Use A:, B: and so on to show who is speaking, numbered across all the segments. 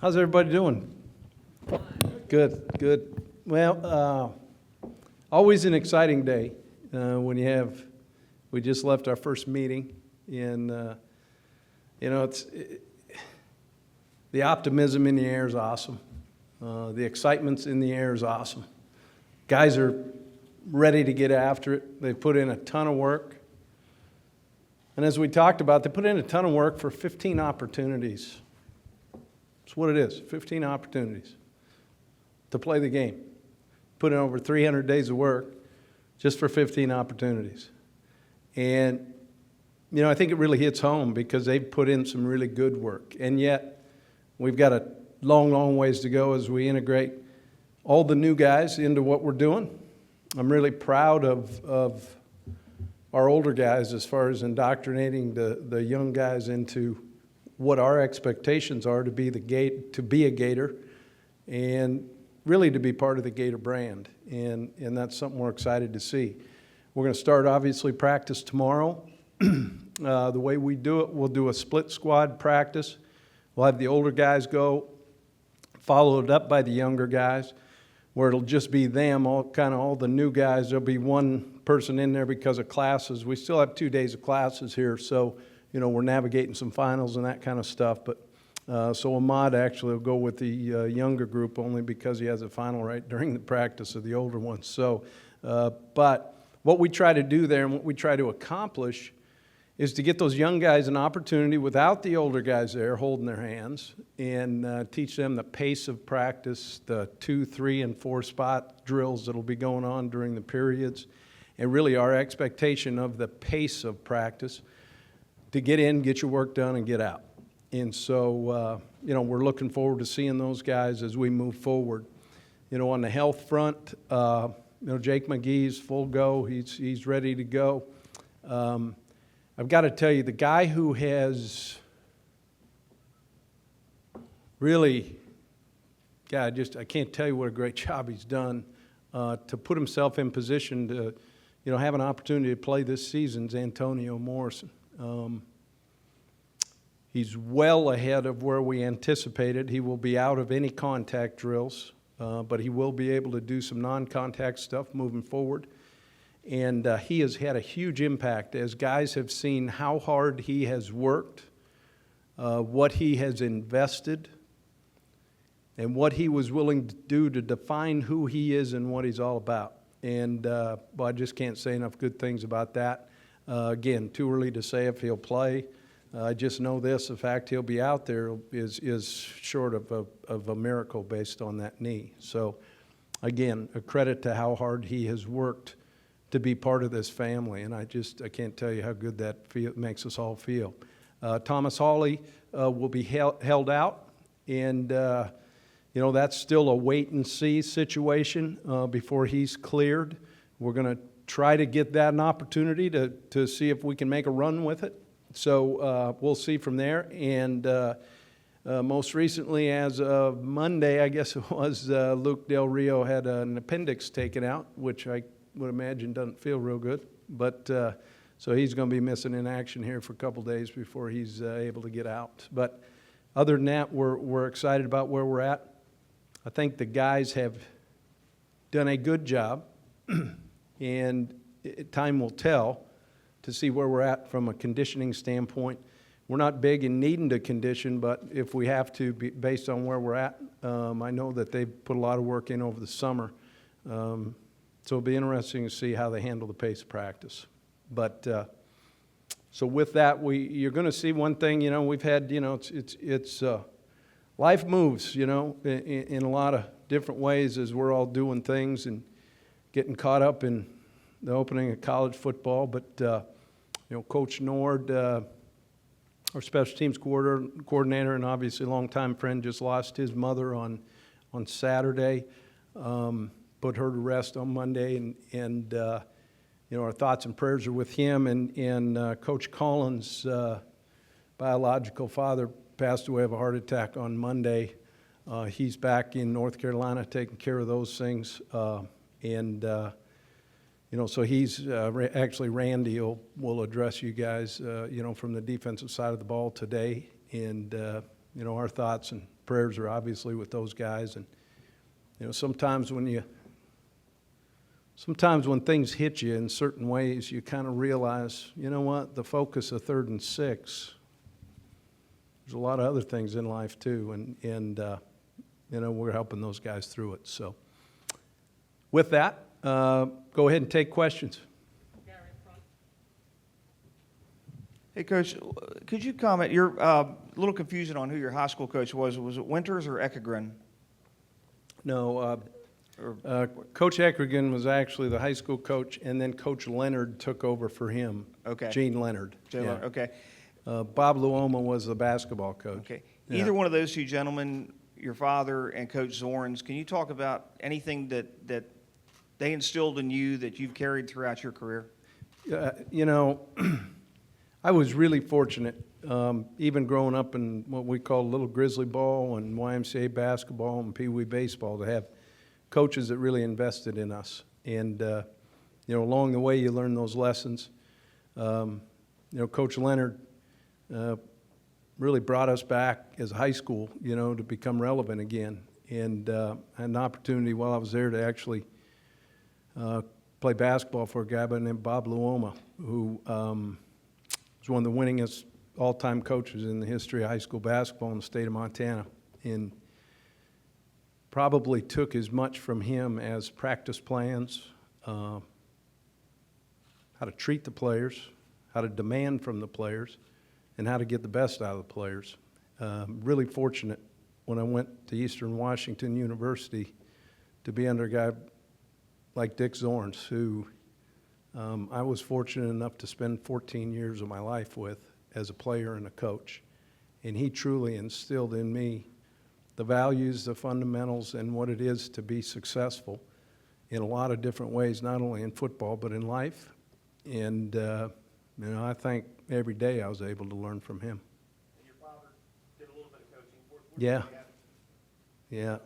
A: How's everybody doing? Good. Well, always an exciting day when you have. We just left our first meeting, and the optimism in the air is awesome. The excitement's in the air is awesome. Guys are ready to get after it. They've put in a ton of work. And as we talked about, they put in a ton of work for 15 opportunities. That's what it is, 15 opportunities to play the game. Put in over 300 days of work just for 15 opportunities. And, I think it really hits home because they've put in some really good work. And yet, we've got a long ways to go as we integrate all the new guys into what we're doing. I'm really proud of our older guys as far as indoctrinating the young guys into what our expectations are to be a Gator, and really to be part of the Gator brand. And that's something we're excited to see. We're going to start, obviously, practice tomorrow. The way we do it, we'll do a split squad practice. We'll have the older guys go, followed up by the younger guys, where it'll just be them, all the new guys. There'll be one person in there because of classes. We still have 2 days of classes here, so we're navigating some finals and that kind of stuff. But so Ahmad actually will go with the younger group only because he has a final right during the practice of the older ones. So, but what we try to do there and what we try to accomplish is to get those young guys an opportunity without the older guys there holding their hands, and teach them the pace of practice, the 2, 3, and 4 spot drills that will be going on during the periods, and really our expectation of the pace of practice to get in, get your work done, and get out. And so, we're looking forward to seeing those guys as we move forward. On the health front, Jake McGee's full go. He's ready to go. I've got to tell you, the guy who has really, I can't tell you what a great job he's done to put himself in position to, have an opportunity to play this season's Antonio Morrison. He's well ahead of where we anticipated. He will be out of any contact drills, but he will be able to do some non-contact stuff moving forward. And he has had a huge impact as guys have seen how hard he has worked, what he has invested, and what he was willing to do to define who he is and what he's all about. And I just can't say enough good things about that. Again, too early to say if he'll play. I just know this: the fact he'll be out there is short of a miracle based on that knee. So, again, a credit to how hard he has worked to be part of this family, and I can't tell you how good that makes us all feel. Thomas Hawley will be held out, and that's still a wait-and-see situation before he's cleared. We're going to try to get that an opportunity to see if we can make a run with it. So we'll see from there. And most recently, as of Monday, I guess it was, Luke Del Rio had an appendix taken out, which I would imagine doesn't feel real good. But so he's going to be missing in action here for a couple days before he's able to get out. But other than that, we're excited about where we're at. I think the guys have done a good job, and time will tell to see where we're at from a conditioning standpoint. We're not big in needing to condition, but if we have to, based on where we're at, I know that they've put a lot of work in over the summer. So it'll be interesting to see how they handle the pace of practice. But so with that, you're going to see one thing. We've had, it's life moves, in a lot of different ways as we're all doing things and getting caught up in the opening of college football. But Coach Nord, our special teams coordinator, and obviously longtime friend, just lost his mother on Saturday. Put her to rest on Monday, and our thoughts and prayers are with him. And Coach Collins' biological father passed away of a heart attack on Monday. He's back in North Carolina taking care of those things, so he's actually Randy will address you guys, from the defensive side of the ball today, and our thoughts and prayers are obviously with those guys. And, sometimes when things hit you in certain ways, you kind of realize, you know what, the focus of 3rd and 6, there's a lot of other things in life too, and we're helping those guys through it. So with that, go ahead and take questions.
B: Hey, Coach, could you comment? You're a little confusion on who your high school coach was. Was it Winters or Ekegren?
A: No, Coach Ekegren was actually the high school coach, and then Coach Leonard took over for him.
B: Okay.
A: Gene Leonard.
B: Leonard, okay.
A: Bob Luoma was the basketball coach.
B: Okay.
A: Yeah.
B: Either one of those two gentlemen, your father and Coach Zorns, can you talk about anything that they instilled in you that you've carried throughout your career?
A: I was really fortunate, even growing up in what we call Little Grizzly Ball and YMCA basketball and Pee Wee baseball, to have coaches that really invested in us. And, along the way you learn those lessons. Coach Leonard really brought us back as a high school, to become relevant again. And I had an opportunity while I was there to actually play basketball for a guy by the name of Bob Luoma, who was one of the winningest all-time coaches in the history of high school basketball in the state of Montana, and probably took as much from him as practice plans, how to treat the players, how to demand from the players, and how to get the best out of the players. Really fortunate when I went to Eastern Washington University to be under a guy like Dick Zorns, who I was fortunate enough to spend 14 years of my life with as a player and a coach. And he truly instilled in me the values, the fundamentals, and what it is to be successful in a lot of different ways, not only in football but in life. And I think every day I was able to learn from him.
B: And your father did a little bit of coaching.
A: Yeah. Yeah.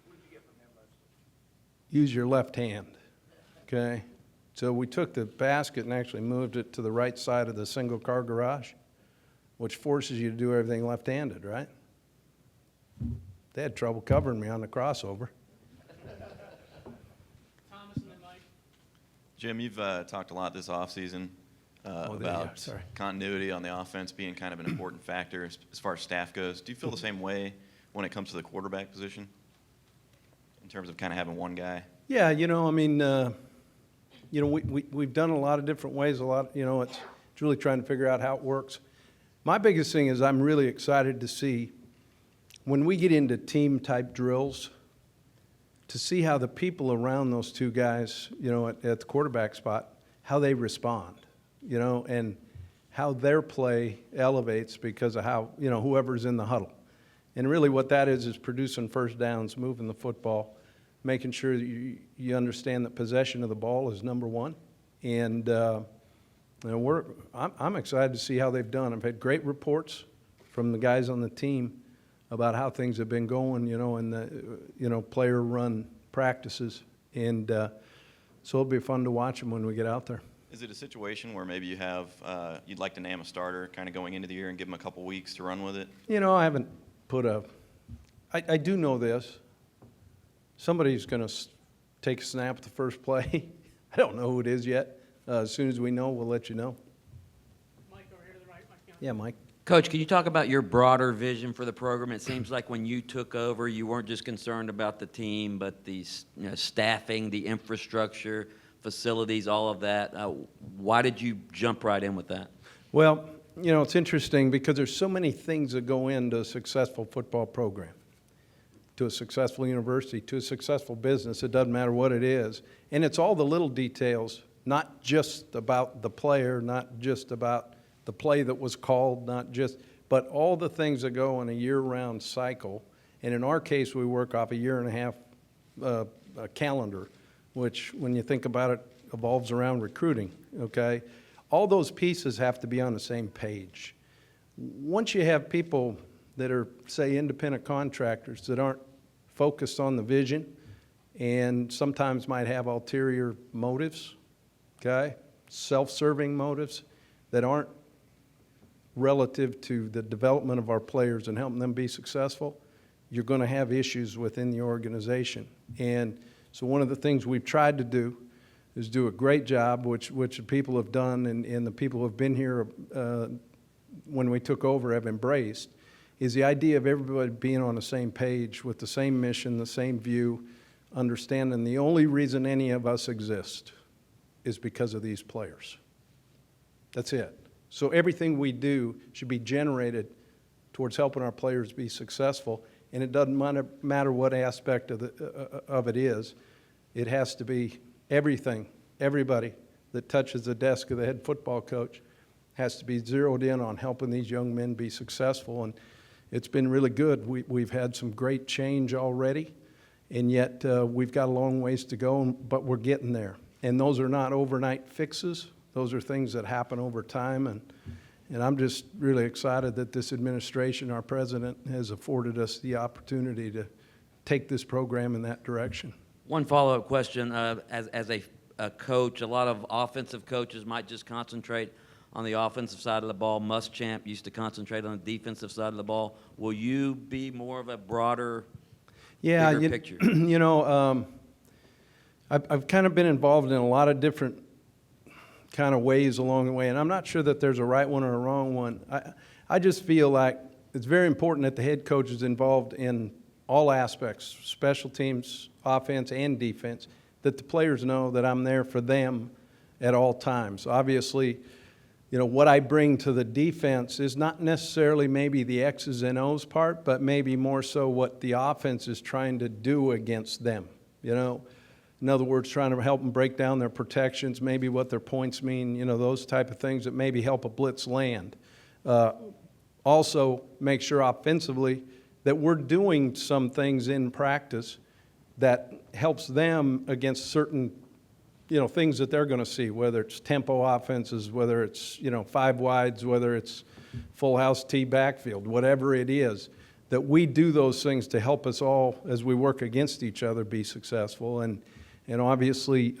B: What did you get from him mostly?
A: Use your left hand, okay? So we took the basket and actually moved it to the right side of the single car garage, which forces you to do everything left-handed, right? They had trouble covering me on the crossover.
C: Thomas and then Mike.
D: Jim, you've talked a lot this offseason about continuity on the offense being kind of an important factor as far as staff goes. Do you feel the same way when it comes to the quarterback position in terms of kind of having one guy?
A: Yeah, we've done a lot of different ways. It's really trying to figure out how it works. My biggest thing is I'm really excited to see when we get into team-type drills, to see how the people around those two guys, at the quarterback spot, how they respond, and how their play elevates because of how, whoever's in the huddle. And really what that is producing first downs, moving the football, making sure that you understand that possession of the ball is number one. And I'm excited to see how they've done. I've had great reports from the guys on the team about how things have been going, in the, player-run practices. And so it'll be fun to watch them when we get out there.
D: Is it a situation where maybe you have, you'd like to name a starter kind of going into the year and give them a couple weeks to run with it?
A: I haven't put I do know this. Somebody's going to take a snap at the first play. I don't know who it is yet. As soon as we know, we'll let you know.
C: Mike over here to the right. Mike,
A: Yeah, Mike.
E: Coach, can you talk about your broader vision for the program? It seems like when you took over, you weren't just concerned about the team, but the staffing, the infrastructure, facilities, all of that. Why did you jump right in with that?
A: Well, it's interesting because there's so many things that go into a successful football program, to a successful university, to a successful business. It doesn't matter what it is. And it's all the little details, not just about the player, not just about the play that was called, but all the things that go in a year-round cycle. And in our case, we work off a year-and-a-half calendar, which, when you think about it, evolves around recruiting, okay? All those pieces have to be on the same page. Once you have people that are, say, independent contractors that aren't focused on the vision and sometimes might have ulterior motives, okay, self-serving motives that aren't relative to the development of our players and helping them be successful, you're going to have issues within the organization. And so one of the things we've tried to do is do a great job, which the people have done and the people who have been here when we took over have embraced, is the idea of everybody being on the same page with the same mission, the same view, understanding the only reason any of us exist is because of these players. That's it. So everything we do should be generated towards helping our players be successful, and it doesn't matter what aspect of it is. It has to be everything, everybody that touches the desk of the head football coach has to be zeroed in on helping these young men be successful, and it's been really good. We've had some great change already, and yet we've got a long ways to go, but we're getting there. And those are not overnight fixes. Those are things that happen over time, and I'm just really excited that this administration, our president, has afforded us the opportunity to take this program in that direction.
E: One follow-up question. As a coach, a lot of offensive coaches might just concentrate on the offensive side of the ball. Muschamp used to concentrate on the defensive side of the ball. Will you be more of a broader, bigger picture?
A: You know, I've kind of been involved in a lot of different kind of ways along the way, and I'm not sure that there's a right one or a wrong one. I just feel like it's very important that the head coach is involved in all aspects, special teams, offense, and defense, that the players know that I'm there for them at all times. Obviously, you know, what I bring to the defense is not necessarily maybe the X's and O's part, but maybe more so what the offense is trying to do against them, you know. In other words, trying to help them break down their protections, maybe what their points mean, you know, those type of things that maybe help a blitz land. Also, make sure offensively that we're doing some things in practice that helps them against certain, you know, things that they're going to see, whether it's tempo offenses, whether it's, you know, five wides, whether it's full house T backfield, whatever it is, that we do those things to help us all as we work against each other be successful. And obviously,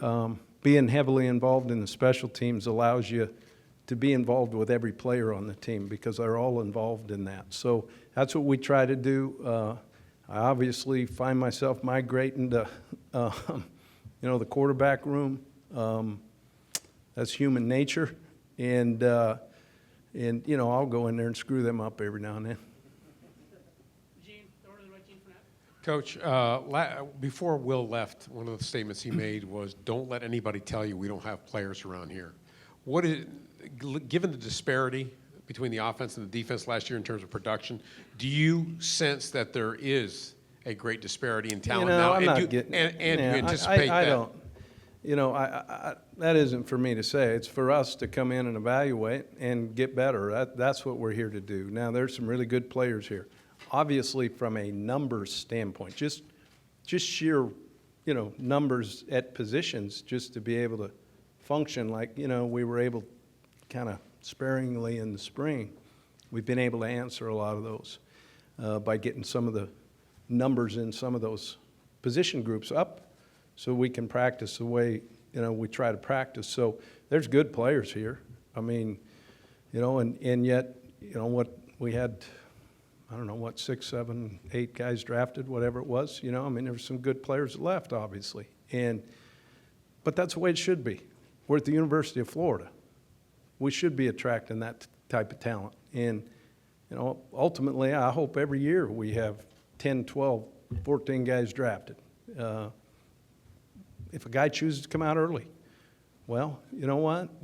A: being heavily involved in the special teams allows you to be involved with every player on the team because they're all involved in that. So that's what we try to do. I obviously find myself migrating to, you know, the quarterback room. That's human nature. And you know, I'll go in there and screw them up every now and then.
C: Gene, over to the right, Gene Fournette.
F: Coach, before Will left, one of the statements he made was, don't let anybody tell you we don't have players around here. Given the disparity between the offense and the defense last year in terms of production, do you sense that there is a great disparity in talent now?
A: I'm
F: and
A: not
F: do
A: getting,
F: you anticipate
A: I
F: that?
A: don't. You know, that isn't for me to say. It's for us to come in and evaluate and get better. That's what we're here to do. Now, there's some really good players here. Obviously, from a numbers standpoint, just sheer, you know, numbers at positions, just to be able to function like, you know, we were able kind of sparingly in the spring. We've been able to answer a lot of those by getting some of the numbers in some of those position groups up so we can practice the way, you know, we try to practice. So there's good players here. I mean, you know, and yet, you know, what we had, I don't know, what, 6, 7, 8 guys drafted, whatever it was, you know. I mean, there were some good players that left, obviously. But that's the way it should be. We're at the University of Florida. We should be attracting that type of talent. And, you know, ultimately, I hope every year we have 10, 12, 14 guys drafted. If a guy chooses to come out early, well, you know what?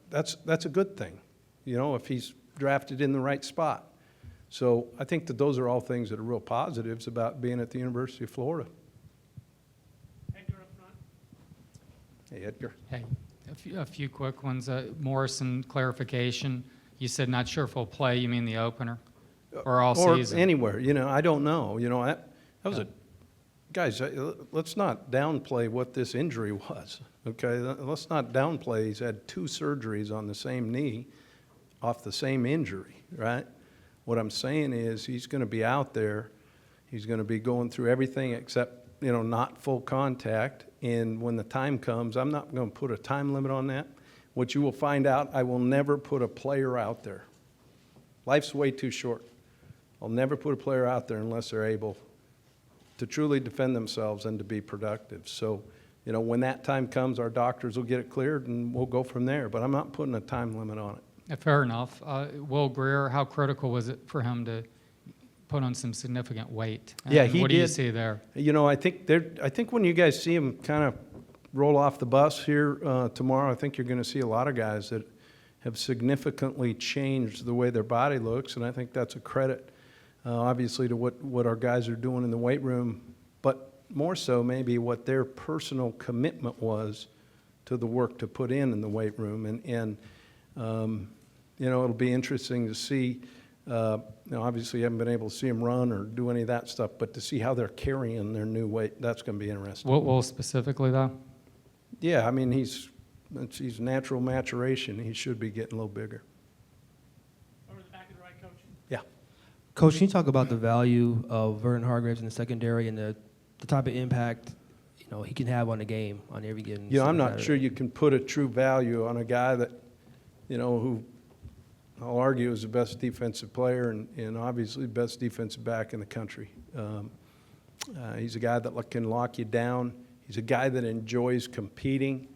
A: That's a good thing, you know, if he's drafted in the right spot. So I think that those are all things that are real positives about being at the University of Florida.
C: Edgar up front.
A: Hey, Edgar.
G: Hey, a few quick ones. Morrison, clarification. You said not sure if he'll play. You mean the opener or all season?
A: Or anywhere. You know, I don't know. You know, that was a – guys, let's not downplay what this injury was, okay? Let's not downplay he's had 2 surgeries on the same knee off the same injury, right? What I'm saying is he's going to be out there. He's going to be going through everything except, you know, not full contact. And when the time comes, I'm not going to put a time limit on that. What you will find out, I will never put a player out there Life's way too short. I'll never put a player out there unless they're able to truly defend themselves and to be productive. So, you know, when that time comes, our doctors will get it cleared and we'll go from there. But I'm not putting a time limit on it.
G: Fair enough. Will Greer, how critical was it for him to put on some significant weight?
A: Yeah,
G: And
A: he
G: what do you
A: did.
G: see there?
A: You know, I think when you guys see him kind of roll off the bus here tomorrow, I think you're going to see a lot of guys that have significantly changed the way their body looks, and I think that's a credit, obviously, to what our guys are doing in the weight room, but more so maybe what their personal commitment was to the work to put in the weight room. And you know, it'll be interesting to see. You know, obviously, you haven't been able to see them run or do any of that stuff, but to see how they're carrying their new weight, that's going to be interesting.
G: What will specifically, though?
A: Yeah, I mean, he's natural maturation. He should be getting a little bigger.
C: Over the back of the right, Coach.
A: Yeah.
H: Coach, can you talk about the value of Vernon Hargraves in the secondary and the type of impact, you know, he can have on the game on every given
A: You know, I'm not
H: Saturday?
A: sure you can put a true value on a guy that, you know, who I'll argue is the best defensive player and obviously the best defensive back in the country. He's a guy that can lock you down. He's a guy that enjoys competing.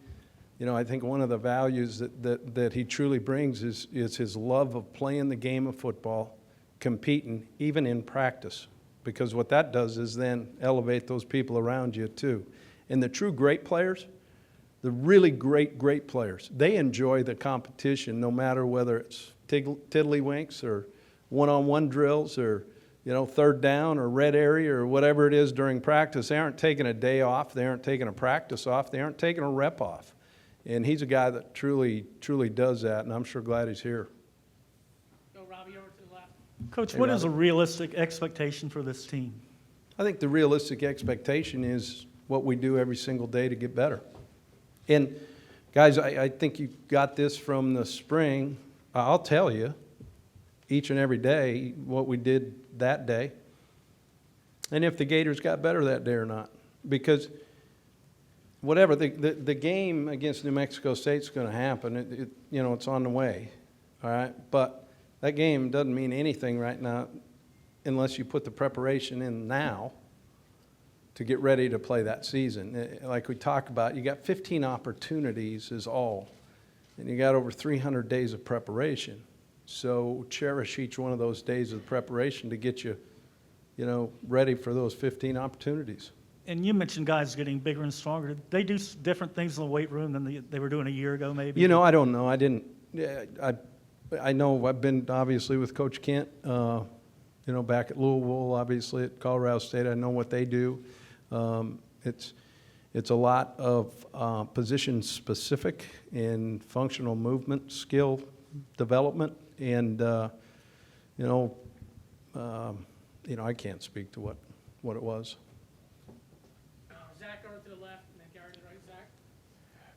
A: You know, I think one of the values that he truly brings is his love of playing the game of football, competing, even in practice, because what that does is then elevate those people around you too. And the true great players, the really great players, they enjoy the competition no matter whether it's tiddlywinks or one-on-one drills or, you know, third down or red area or whatever it is during practice. They aren't taking a day off. They aren't taking a practice off. They aren't taking a rep off. And he's a guy that truly does that, and I'm sure glad he's here.
C: Go, Robbie, over to the left.
I: Coach,
A: Hey,
I: what is a
A: Robert.
I: realistic expectation for this team?
A: I think the realistic expectation is what we do every single day to get better. And, guys, I think you got this from the spring. I'll tell you each and every day what we did that day and if the Gators got better that day or not. Because whatever, the game against New Mexico State's going to happen. You know, it's on the way, all right? But that game doesn't mean anything right now unless you put the preparation in now to get ready to play that season. Like we talked about, you got 15 opportunities is all, and you got over 300 days of preparation. So cherish each one of those days of preparation to get you, you know, ready for those 15 opportunities.
I: And you mentioned guys getting bigger and stronger. Did they do different things in the weight room than they were doing a year ago, maybe?
A: You know, I don't know. I didn't. I know I've been obviously with Coach Kent. You know, back at Louisville, obviously at Colorado State. I know what they do. It's a lot of position specific and functional movement skill development, and you know, I can't speak to what it was.
C: Zach, over to the left, and then Gary to the right. Zach.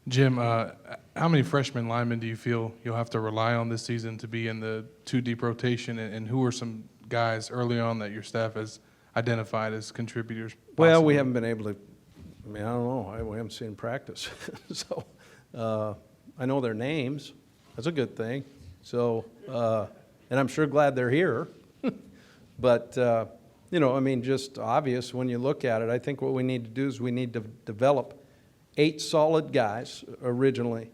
J: Jim, how many freshman linemen do you feel you'll have to rely on this season to be in the two deep rotation, and who are some guys early on that your staff has identified as contributors?
A: Well,
J: possibly?
A: we haven't been able to. I mean, I don't know. We haven't seen them practice, so I know their names. That's a good thing. So, and I'm sure glad they're here. But you know, I mean, just obvious when you look at it. I think what we need to do is we need to develop 8 solid guys originally,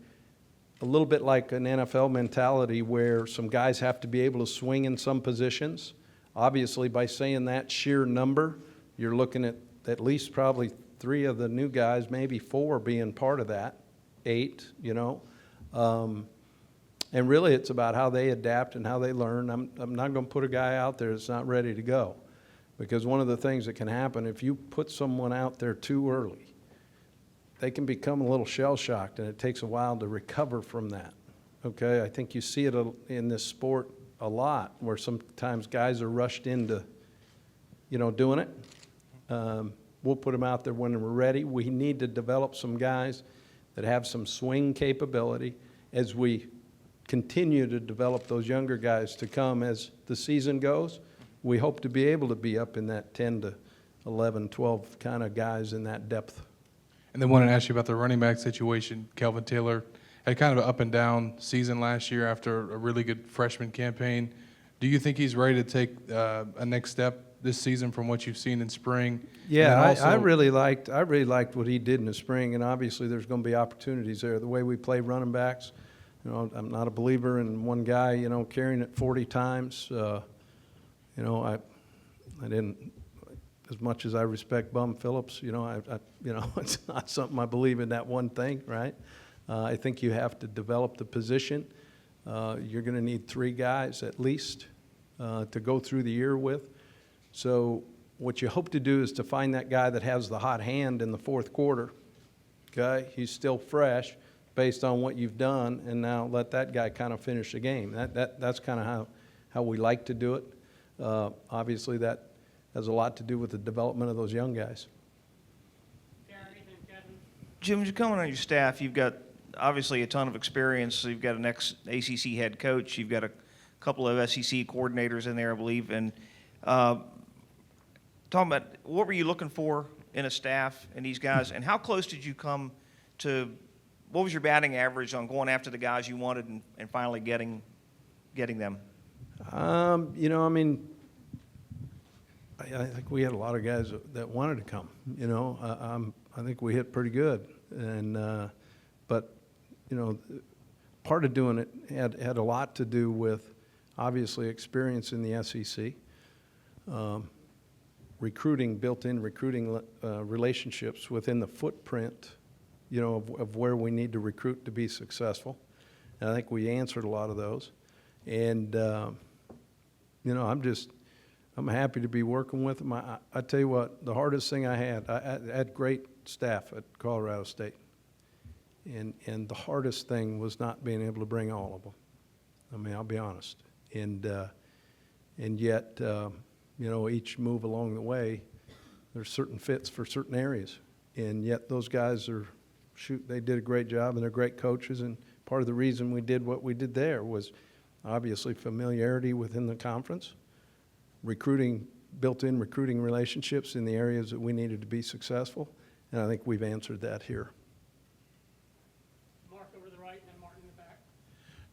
A: a little bit like an NFL mentality where some guys have to be able to swing in some positions. Obviously, by saying that sheer number, you're looking at least probably 3 of the new guys, maybe 4 being part of that, 8, you know. And really, it's about how they adapt and how they learn. I'm not going to put a guy out there that's not ready to go, because one of the things that can happen if you put someone out there too early, they can become a little shell-shocked, and it takes a while to recover from that. Okay, I think you see it in this sport a lot, where sometimes guys are rushed into, you know, doing it. We'll put them out there when we're ready. We need to develop some guys that have some swing capability as we continue to develop those younger guys to come as the season goes. We hope to be able to be up in that 10 to 11, 12 kind of guys in that depth.
J: And then wanted to ask you about the running back situation. Kelvin Taylor had kind of an up and down season last year after a really good freshman campaign. Do you think he's ready to take a next step this season from what you've seen in spring?
A: Yeah,
J: And then
A: I
J: also-
A: really liked what he did in the spring, and obviously there's going to be opportunities there. The way we play running backs, I'm not a believer in one guy, carrying it 40 times. I didn't, as much as I respect Bum Phillips, it's not something I believe in that one thing, right? I think you have to develop the position. You're going to need 3 guys at least to go through the year with. So what you hope to do is to find that guy that has the hot hand in the fourth quarter, okay? He's still fresh based on what you've done, and now let that guy kind of finish the game. That's kind of how we like to do it. Obviously, that has a lot to do with the development of those young guys.
C: Gary and Kevin.
B: Jim, as you coming on your staff, you've got obviously a ton of experience. You've got an ex-ACC head coach. You've got a couple of SEC coordinators in there, I believe. And talking about what were you looking for in a staff and these guys, and how close did you come to what was your batting average on going after the guys you wanted and finally getting them?
A: I think we had a lot of guys that wanted to come. I think we hit pretty good, and but part of doing it had a lot to do with obviously experience in the SEC, built-in recruiting relationships within the footprint, of where we need to recruit to be successful. And I think we answered a lot of those. And, I'm happy to be working with them. I tell you what, the hardest thing I had great staff at Colorado State. And the hardest thing was not being able to bring all of them. I mean, I'll be honest. And yet, each move along the way, there's certain fits for certain areas. And yet those guys they did a great job, and they're great coaches. And part of the reason we did what we did there was obviously familiarity within the conference, built-in recruiting relationships in the areas that we needed to be successful. And I think we've answered that here.
C: Mark over the right, and then Martin in the back.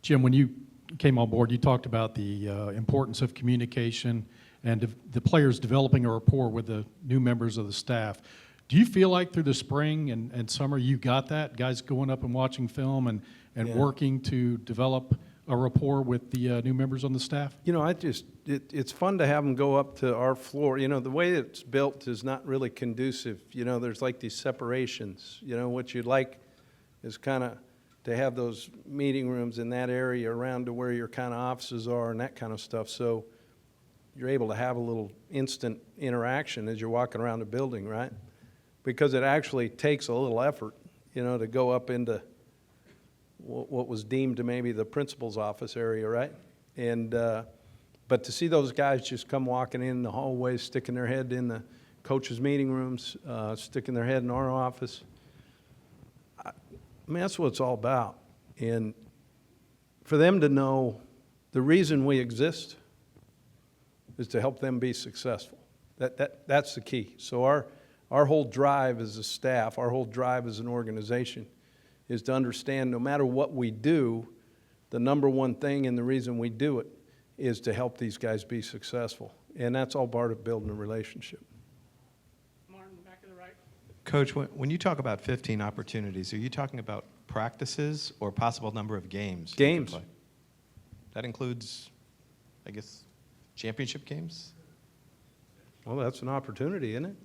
K: Jim, when you came on board, you talked about the importance of communication and the players developing a rapport with the new members of the staff. Do you feel like through the spring and summer you got that, guys going up and watching film and
A: Yeah.
K: working to develop a rapport with the new members on the staff?
A: It's fun to have them go up to our floor. The way it's built is not really conducive. There's like these separations. What you'd like is kind of to have those meeting rooms in that area around to where your kind of offices are and that kind of stuff. So you're able to have a little instant interaction as you're walking around the building, right? Because it actually takes a little effort, to go up into what was deemed to maybe the principal's office area, right? And but to see those guys just come walking in the hallways, sticking their head in the coaches' meeting rooms, sticking their head in our office, I mean, that's what it's all about. And for them to know the reason we exist is to help them be successful. That's the key. So our whole drive as a staff, our whole drive as an organization is to understand no matter what we do, the number one thing and the reason we do it is to help these guys be successful. And that's all part of building a relationship.
C: Martin, back to the right.
L: Coach, when you talk about 15 opportunities, are you talking about practices or possible number of games?
A: Games.
L: That includes, I guess, championship games?
A: Well, that's an opportunity, isn't it?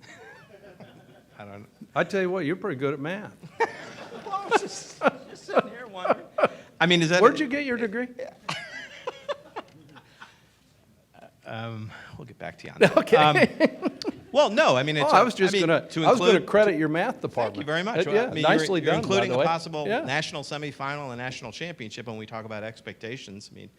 L: I don't know.
A: I tell you what, you're pretty good at math.
L: Well, I was just sitting here wondering. I mean, is that...
A: Where'd you get your degree?
L: We'll get back to you on that.
A: Okay.
L: Well, no, I mean, it's...
A: I was going to credit your math department.
L: Thank you very much.
A: Yeah,
L: I mean,
A: nicely
L: you're
A: done,
L: including
A: by the
L: a
A: way.
L: possible
A: Yeah.
L: national semifinal and national championship when we talk about expectations. I mean,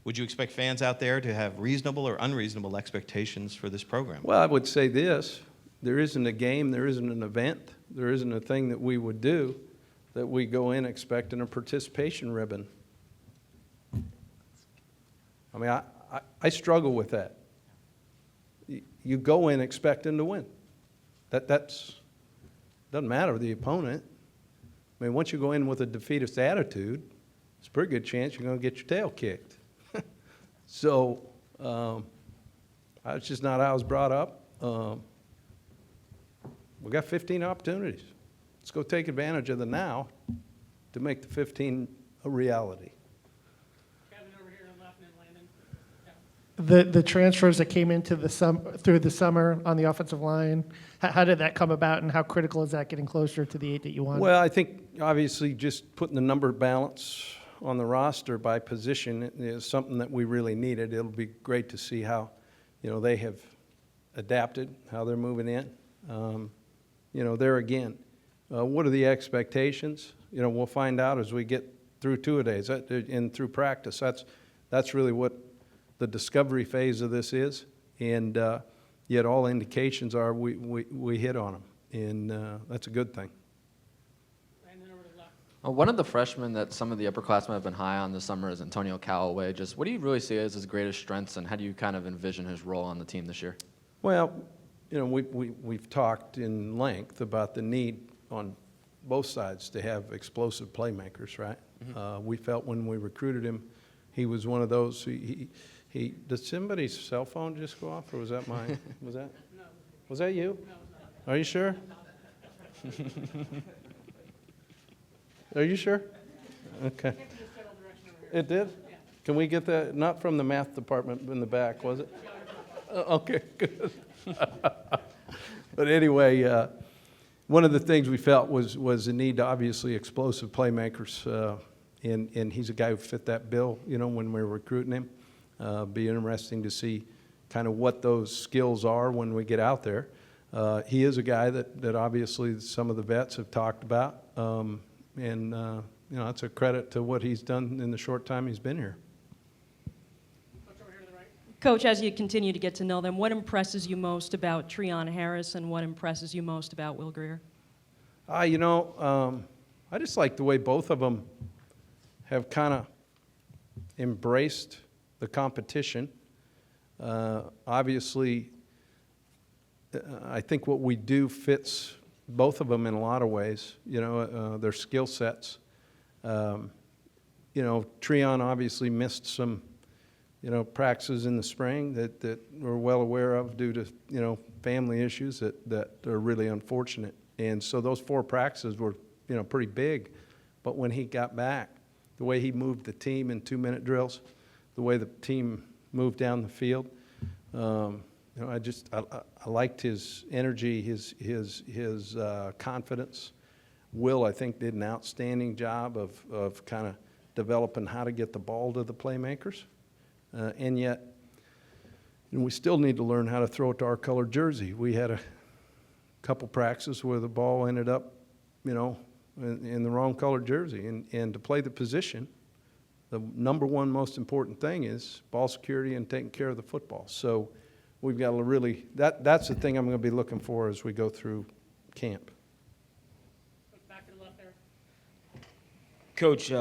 L: would you expect fans out there to have reasonable or unreasonable expectations for this program?
A: Well, I would say this. There isn't a game, there isn't an event, there isn't a thing that we would do that we go in expecting a participation ribbon. I mean, I struggle with that. You go in expecting to win. That's doesn't matter the opponent. I mean, once you go in with a defeatist attitude, it's a pretty good chance you're going to get your tail kicked. So It's just not how I was brought up. We got 15 opportunities. Let's go take advantage of the now to make the 15 a reality.
C: Kevin over here on the left, and then Landon.
M: The transfers that came into through the summer on the offensive line, how did that come about, and how critical is that getting closer to the 8 that you want?
A: Well, I think obviously just putting the number balance on the roster by position is something that we really needed. It'll be great to see how, they have adapted, how they're moving in. There again, what are the expectations? We'll find out as we get through two-a-days and through practice. That's really what the discovery phase of this is, and yet all indications are we hit on them, and that's a good thing.
C: Landon over to the left.
N: One of the freshmen that some of the upperclassmen have been high on this summer is Antonio Calloway. Just what do you really see as his greatest strengths, and how do you kind of envision his role on the team this year?
A: Well, we've talked in length about the need on both sides to have explosive playmakers, right?
N: Mm-hmm.
A: We felt when we recruited him, he was one of those. Did somebody's cell phone just go off, or was that mine? Was that you? No. Are you sure? Are you sure? Okay. It did? Can we get that? Not from the math department in the back, was it? Okay, good. But anyway, one of the things we felt was the need to obviously explosive playmakers, and he's a guy who fit that bill, when we were recruiting him. Be interesting to see kind of what those skills are when we get out there. He is a guy that obviously some of the vets have talked about, and it's a credit to what he's done in the short time he's been here.
O: Coach, as you continue to get to know them, what impresses you most about Treon Harris, and what impresses you most about Will Greer?
A: I just like the way both of them have kind of embraced the competition. Obviously, I think what we do fits both of them in a lot of ways, their skill sets. Treon obviously missed some practices in the spring that we're well aware of due to, family issues that are really unfortunate. And so those 4 practices were, pretty big. But when he got back, the way he moved the team in 2-minute drills, the way the team moved down the field, I liked his energy, his confidence. Will, I think, did an outstanding job of kind of developing how to get the ball to the playmakers. And yet, we still need to learn how to throw it to our colored jersey. We had a couple practices where the ball ended up, in the wrong colored jersey. And to play the position, the number one most important thing is ball security and taking care of the football. So we've got to really, that's the thing I'm going to be looking for as we go through camp.
C: Back to the left there.
P: Coach,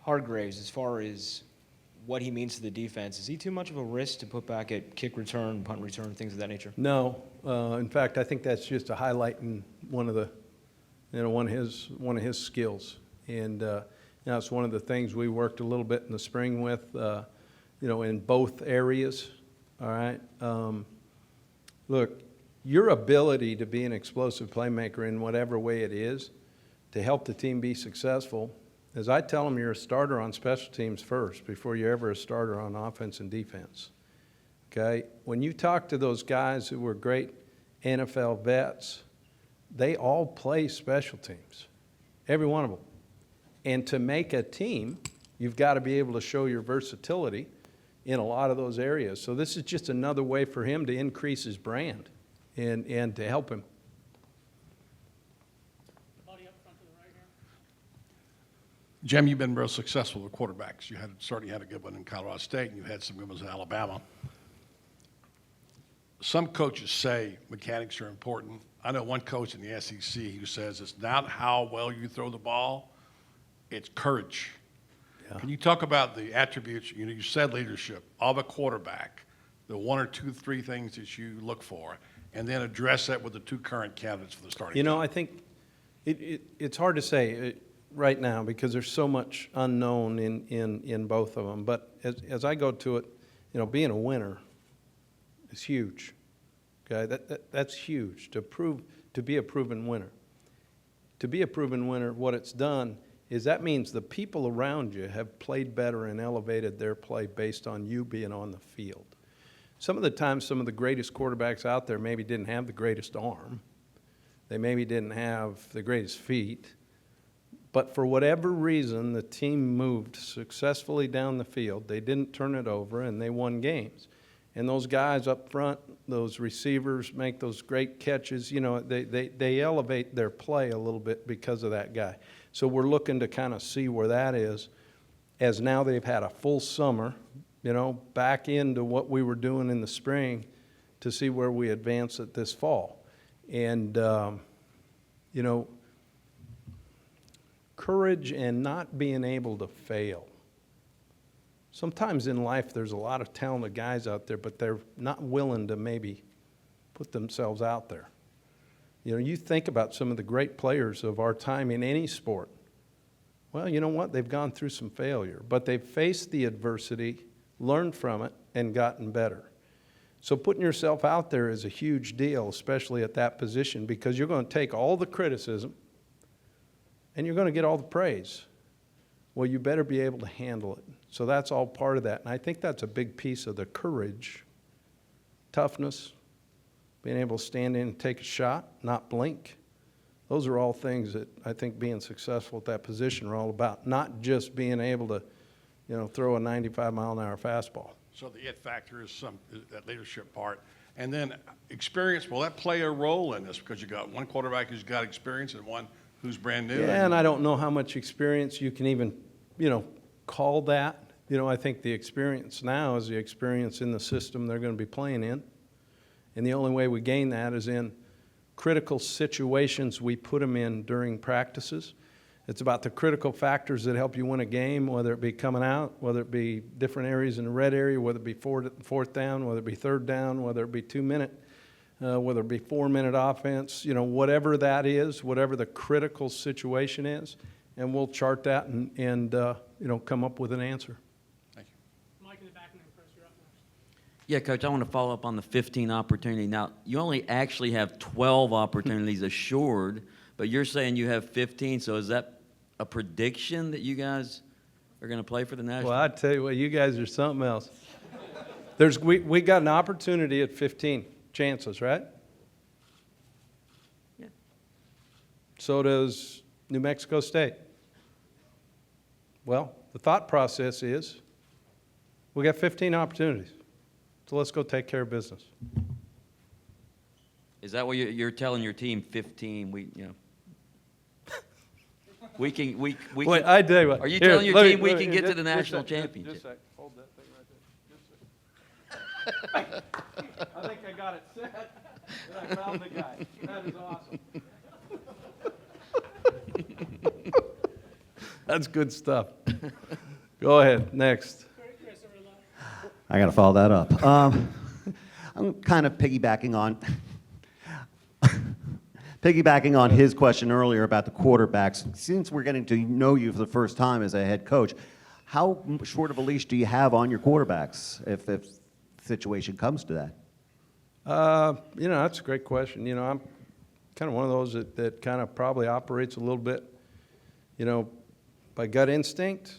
P: Hargraves, as far as what he means to the defense, is he too much of a risk to put back at kick return, punt return, things of that nature?
A: No. In fact, I think that's just a highlight in one of his skills. And it's one of the things we worked a little bit in the spring with, in both areas. All right. Look, your ability to be an explosive playmaker in whatever way it is to help the team be successful, as I tell them, you're a starter on special teams first before you're ever a starter on offense and defense. Okay? When you talk to those guys who were great NFL vets, they all play special teams, every one of them. And to make a team, you've got to be able to show your versatility in a lot of those areas. So this is just another way for him to increase his brand and to help him.
C: Buddy up front to the right here.
K: Jim, you've been real successful with quarterbacks. You certainly had a good one in Colorado State, and you had some good ones in Alabama. Some coaches say mechanics are important. I know one coach in the SEC who says it's not how well you throw the ball, it's courage. Yeah. Can you talk about the attributes, you said leadership, of a quarterback, the 1 or 2, 3 things that you look for, and then address that with the 2 current candidates for the starting job?
A: I think it's hard to say right now because there's so much unknown in both of them. But as I go to it, being a winner is huge. Okay, that's huge to be a proven winner. To be a proven winner, what it's done is that means the people around you have played better and elevated their play based on you being on the field. Some of the times, some of the greatest quarterbacks out there maybe didn't have the greatest arm. They maybe didn't have the greatest feet. But for whatever reason, the team moved successfully down the field. They didn't turn it over, and they won games. And those guys up front, those receivers make those great catches. They elevate their play a little bit because of that guy. So we're looking to kind of see where that is as now they've had a full summer, back into what we were doing in the spring to see where we advance it this fall. And, courage and not being able to fail. Sometimes in life there's a lot of talented guys out there, but they're not willing to maybe put themselves out there. You think about some of the great players of our time in any sport. Well, you know what? They've gone through some failure, but they've faced the adversity, learned from it, and gotten better. So putting yourself out there is a huge deal, especially at that position, because you're going to take all the criticism and you're going to get all the praise. Well, you better be able to handle it. So that's all part of that. And I think that's a big piece of the courage, toughness, being able to stand in and take a shot, not blink. Those are all things that I think being successful at that position are all about, not just being able to, throw a 95-mile-an-hour fastball.
Q: So the it factor is that leadership part. And then experience, will that play a role in this? Because you got one quarterback who's got experience and one who's brand new.
A: Yeah, and I don't know how much experience you can even, call that. I think the experience now is the experience in the system they're going to be playing in. And the only way we gain that is in critical situations we put them in during practices. It's about the critical factors that help you win a game, whether it be coming out, whether it be different areas in the red area, whether it be fourth down, whether it be third down, whether it be 2-minute, whether it be 4-minute offense, whatever that is, whatever the critical situation is, and we'll chart that and come up with an answer.
C: Mike in the back, and then Chris, you're up next.
E: Yeah, Coach, I want to follow up on the 15 opportunity. Now, you only actually have 12 opportunities assured, but you're saying you have 15, so is that a prediction that you guys are going to play for the national?
A: Well, I tell you what, you guys are something else. We got an opportunity at 15 chances, right?
E: Yeah.
A: So does New Mexico State. Well, the thought process is we got 15 opportunities, so let's go take care of business.
E: Is that what you're telling your team? 15. We can.
A: Wait, I tell you what.
E: Are you
A: Here,
E: telling your team we can get to the national
A: Just a
E: championship?
A: sec. Hold that thing right there. I think I got it set, and I found the guy. That is awesome. That's good stuff. Go ahead, next.
R: I got to follow that up. I'm kind of piggybacking on his question earlier about the quarterbacks. Since we're getting to know you for the first time as a head coach, how short of a leash do you have on your quarterbacks if the situation comes to that?
A: That's a great question. I'm kind of one of those that kind of probably operates a little bit, by gut instinct.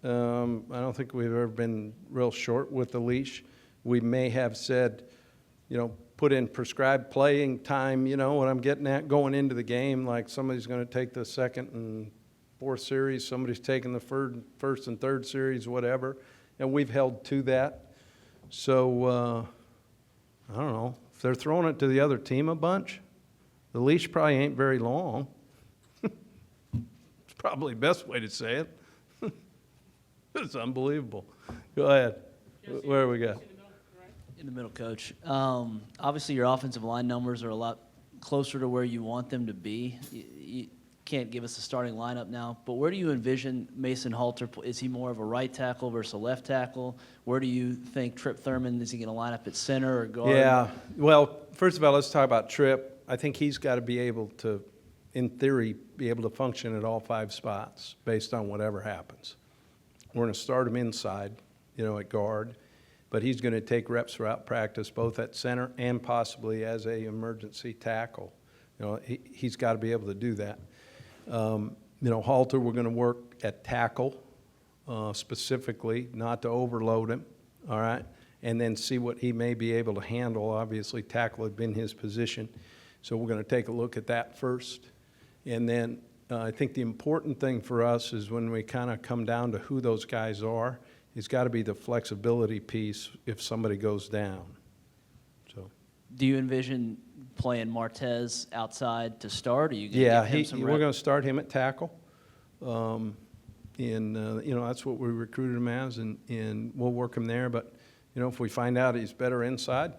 A: I don't think we've ever been real short with the leash. We may have said, put in prescribed playing time, what I'm getting at going into the game, like somebody's going to take the second and fourth series, somebody's taking the first and third series, whatever, and we've held to that. So, I don't know. If they're throwing it to the other team a bunch, the leash probably ain't very long. It's probably the best way to say it. It's unbelievable. Go ahead. Where we got?
S: In the middle, Coach. Obviously, your offensive line numbers are a lot closer to where you want them to be. You can't give us a starting lineup now, but where do you envision Mason Halter? Is he more of a right tackle versus a left tackle? Where do you think Trip Thurman, is he going to line up at center or guard?
A: Yeah, well, first of all, let's talk about Trip. I think he's got to be able to, in theory, be able to function at all 5 spots based on whatever happens. We're going to start him inside, at guard. but he's going to take reps throughout practice, both at center and possibly as a emergency tackle. You know, he's got to be able to do that. You know, Halter, we're going to work at tackle specifically, not to overload him, all right, and then see what he may be able to handle. Obviously, tackle had been his position, so we're going to take a look at that first. And then I think the important thing for us is when we kind of come down to who those guys are, it's got to be the flexibility piece if somebody goes down. So.
S: Do you envision playing Martez outside to start? Or are you going
A: Yeah,
S: to give him some
A: we're going to start him at tackle. You know, that's what we recruited him as, and we'll work him there. But, you know, if we find out he's better inside,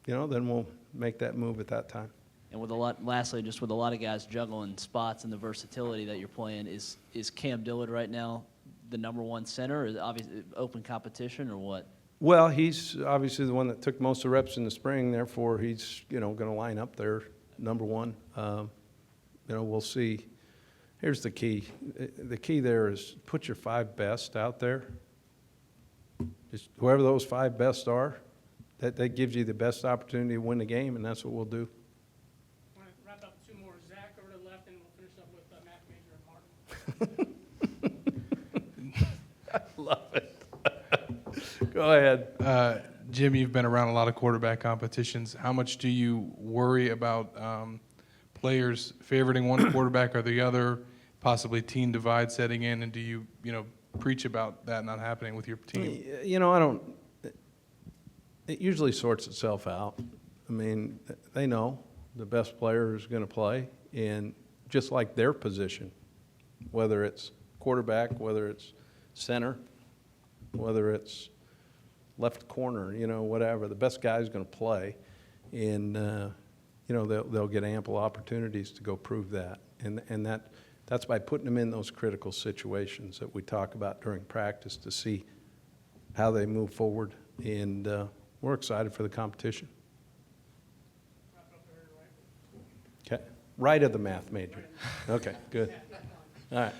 A: you know, then we'll make that move at that time.
S: And with a lot, lastly, just with a lot of guys juggling spots and the versatility that you're playing, is Cam Dillard right now the #1 center? Is it obviously open competition or what?
A: Well, he's obviously the one that took most of the reps in the spring. Therefore, he's, you know, going to line up there #1. You know, we'll see. Here's the key. The key there is put your 5 best out there. Just whoever those 5 best are, that gives you the best opportunity to win the game, and that's what we'll do.
C: I want to wrap up 2 more. Zach over to the left, and we'll finish up with Matt Major and Martin.
A: I love it. Go ahead.
J: Jim, you've been around a lot of quarterback competitions. How much do you worry about players favoriting one quarterback or the other, possibly team divide setting in, and do you preach about that not happening with your team?
A: You know, I don't. It usually sorts itself out. I mean, they know the best player is going to play, and just like their position, whether it's quarterback, whether it's center, whether it's left corner, you know, whatever, the best guy is going to play, and you know, they'll get ample opportunities to go prove that, and that's by putting them in those critical situations that we talk about during practice to see how they move forward, and we're excited for the competition. Okay, right of the math major. Okay, good. All right.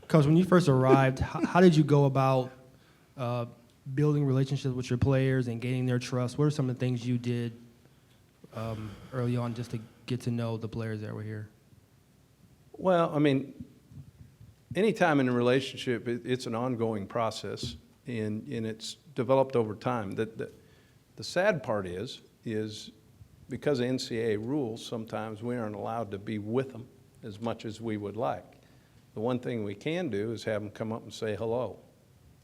H: Coach, when you first arrived, how did you go about building relationships with your players and gaining their trust? What are some of the things you did early on just to get to know the players that were here?
A: Well, I mean, anytime in a relationship, it's an ongoing process, and it's developed over time. The sad part is because of NCAA rules, sometimes we aren't allowed to be with them as much as we would like. The one thing we can do is have them come up and say hello,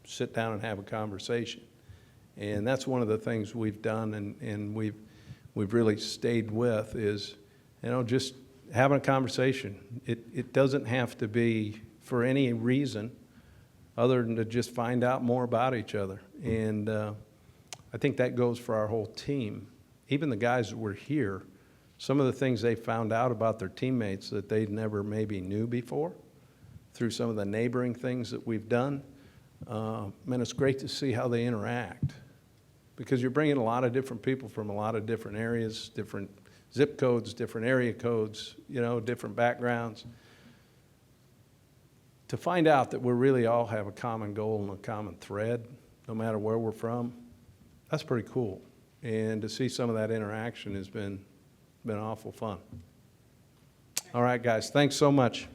A: sit down and have a conversation. And that's one of the things we've done and we've really stayed with is, you know, just having a conversation. It doesn't have to be for any reason other than to just find out more about each other. And I think that goes for our whole team. Even the guys that were here, some of the things they found out about their teammates that they never maybe knew before through some of the neighboring things that we've done. Man, it's great to see how they interact because you're bringing a lot of different people from a lot of different areas, different zip codes, different area codes, you know, different backgrounds. To find out that we really all have a common goal and a common thread, no matter where we're from, that's pretty cool. And to see some of that interaction has been awful fun. All right, guys, thanks so much.